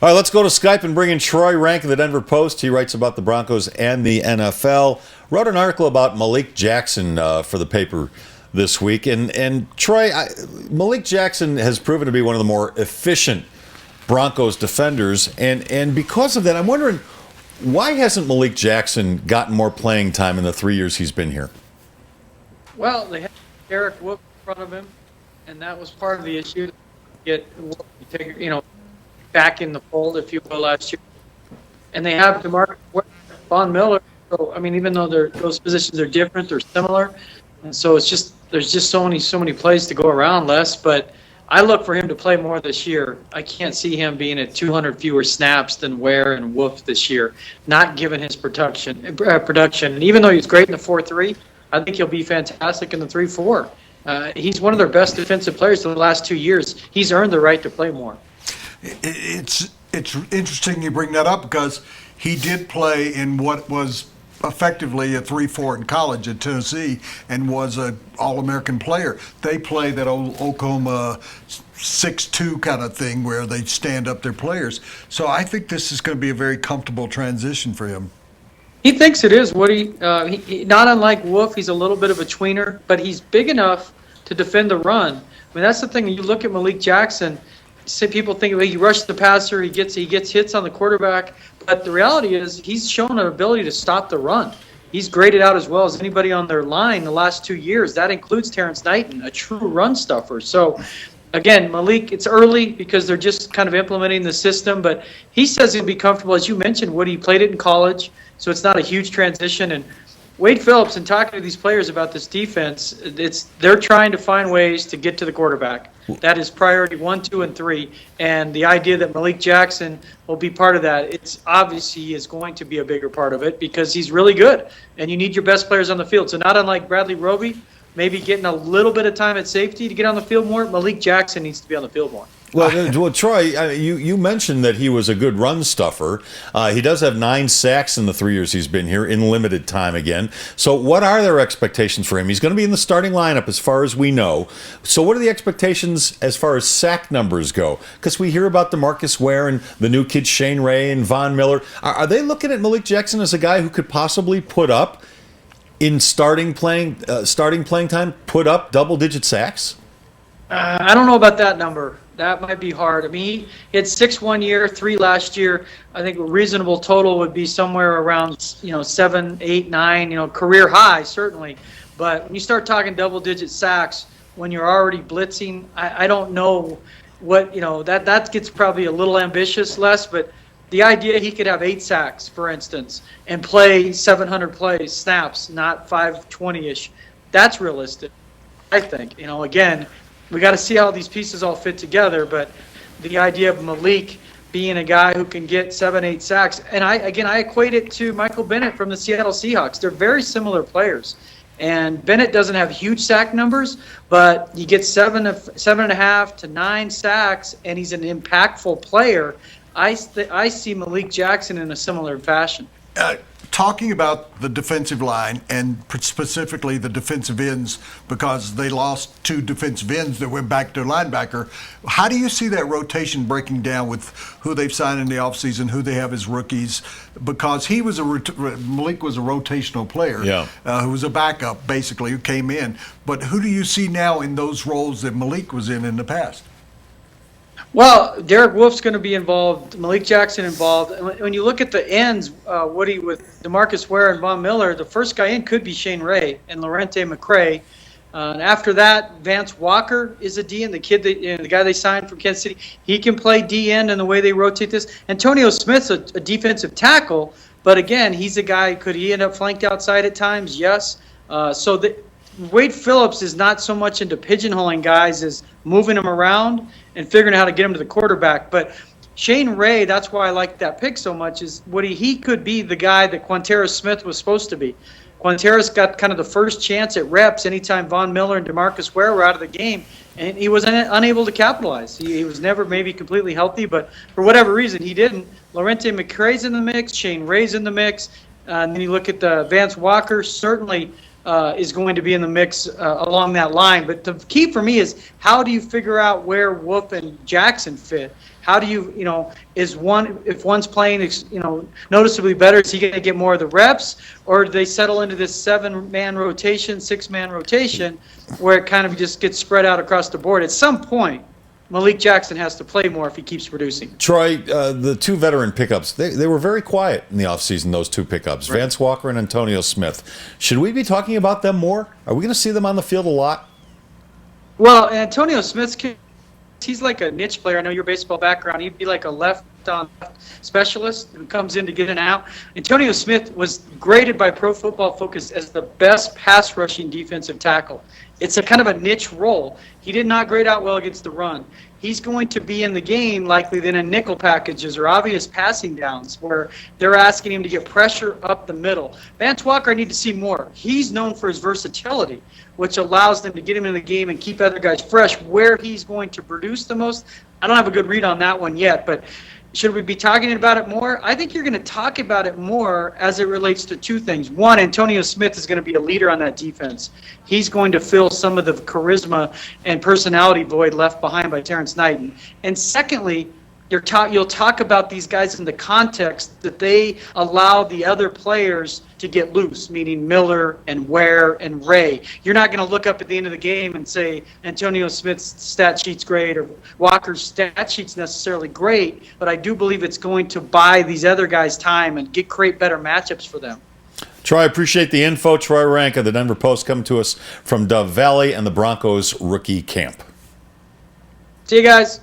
All right, let's go to Skype and bring in Troy Renck of the Denver Post. He writes about the Broncos and the NFL. Wrote an article about Malik Jackson for the paper this week. And Troy, Malik Jackson has proven to be one of the more efficient Broncos defenders. And because of that, I'm wondering, why hasn't Malik Jackson gotten more playing time in the 3 years he's been here? Well, they had Derek Whoop in front of him, and that was part of the issue. Get back in the fold, if you will, last year. And they have DeMarcus Von Miller. So, I mean, even though those positions are different, they're similar. And so there's just so many plays to go around, Les. But I look for him to play more this year. I can't see him being at 200 fewer snaps than Ware and Wolf this year, not given his production. And even though he's great in the 4-3, I think he'll be fantastic in the 3-4. He's one of their best defensive players in the last 2 years. He's earned the right to play more. It's interesting you bring that up because he did play in what was effectively a 3-4 in college at Tennessee and was an All-American player. They play that old Oklahoma 6-2 kind of thing where they stand up their players. So I think this is going to be a very comfortable transition for him. He thinks it is, Woody. He not unlike Wolf, he's a little bit of a tweener, but he's big enough to defend the run. I mean, that's the thing. You look at Malik Jackson, people think he rushed the passer, he gets hits on the quarterback, but the reality is he's shown an ability to stop the run. He's graded out as well as anybody on their line the last 2 years. That includes Terrence Knighton, a true run stuffer. So, again, Malik, it's early because they're just kind of implementing the system, but he says he'll be comfortable. As you mentioned, Woody, he played it in college, so it's not a huge transition. And Wade Phillips, and talking to these players about this defense, they're trying to find ways to get to the quarterback. That is priority 1, 2, and 3. And the idea that Malik Jackson will be part of that, it's obvious he is going to be a bigger part of it because he's really good. And you need your best players on the field. So not unlike Bradley Roby, maybe getting a little bit of time at safety to get on the field more, Malik Jackson needs to be on the field more. Well, Troy, you mentioned that he was a good run stuffer. He does have 9 sacks in the 3 years he's been here in limited time again. So what are their expectations for him? He's going to be in the starting lineup as far as we know. So what are the expectations as far as sack numbers go? Because we hear about DeMarcus Ware and the new kid Shane Ray and Von Miller. Are they looking at Malik Jackson as a guy who could possibly put up, in starting playing time, put up double-digit sacks? I don't know about that number. That might be hard. I mean, he had 6 1 year, 3 last year. I think a reasonable total would be somewhere around 7, 8, 9. Career high certainly. But when you start talking double-digit sacks when you're already blitzing, I don't know what that gets probably a little ambitious, Les. But the idea he could have 8 sacks, for instance, and play 700 snaps, not 520-ish. That's realistic, I think. Again, we got to see how these pieces all fit together, but the idea of Malik being a guy who can get 7, 8 sacks, and I equate it to Michael Bennett from the Seattle Seahawks. They're very similar players, and Bennett doesn't have huge sack numbers, but he gets 7.5 to 9 sacks, and he's an impactful player. I see Malik Jackson in a similar fashion. Talking about the defensive line and specifically the defensive ends, because they lost 2 defensive ends that went back to linebacker, how do you see that rotation breaking down with who they've signed in the offseason, who they have as rookies? Because Malik was a rotational player who was a backup, basically, who came in. But who do you see now in those roles that Malik was in the past? Well, Derek Wolf's going to be involved, Malik Jackson involved. When you look at the ends, Woody, with DeMarcus Ware and Von Miller, the first guy in could be Shane Ray and Lorente McCray. And after that, Vance Walker is a DN, the guy they signed from Kansas City. He can play DN in the way they rotate this. Antonio Smith's a defensive tackle, but again, he's a guy, could he end up flanked outside at times? Yes. Wade Phillips is not so much into pigeonholing guys as moving them around and figuring out how to get them to the quarterback. But Shane Ray, that's why I like that pick so much, is he could be the guy that Quanterus Smith was supposed to be. Quanterus got kind of the first chance at reps anytime Von Miller and DeMarcus Ware were out of the game, and he was unable to capitalize. He was never maybe completely healthy, but for whatever reason, he didn't. Lorente McCray's in the mix, Shane Ray's in the mix, and then you look at Vance Walker, certainly is going to be in the mix along that line. But the key for me is, how do you figure out where Wolf and Jackson fit? How do you, if one's playing, noticeably better, is he going to get more of the reps, or do they settle into this 7-man rotation, 6-man rotation, where it kind of just gets spread out across the board? At some point, Malik Jackson has to play more if he keeps producing. Troy, the two veteran pickups, they were very quiet in the offseason, those two pickups, right. Vance Walker and Antonio Smith. Should we be talking about them more? Are we going to see them on the field a lot? Well, Antonio Smith's he's like a niche player. I know your baseball background. He'd be like a left-on specialist who comes in to get an out. Antonio Smith was graded by Pro Football Focus as the best pass-rushing defensive tackle. It's a kind of a niche role. He did not grade out well against the run. He's going to be in the game likely then in nickel packages or obvious passing downs where they're asking him to get pressure up the middle. Vance Walker, I need to see more. He's known for his versatility, which allows them to get him in the game and keep other guys fresh. Where he's going to produce the most, I don't have a good read on that one yet, but should we be talking about it more? I think you're going to talk about it more as it relates to two things. One, Antonio Smith is going to be a leader on that defense. He's going to fill some of the charisma and personality void left behind by Terrence Knighton. And secondly, you'll talk about these guys in the context that they allow the other players to get loose, meaning Miller and Ware and Ray. You're not going to look up at the end of the game and say Antonio Smith's stat sheet's great or Walker's stat sheet's necessarily great, but I do believe it's going to buy these other guys time and create better matchups for them. Troy, I appreciate the info. Troy Renck of the Denver Post coming to us from Dove Valley and the Broncos rookie camp. See you guys.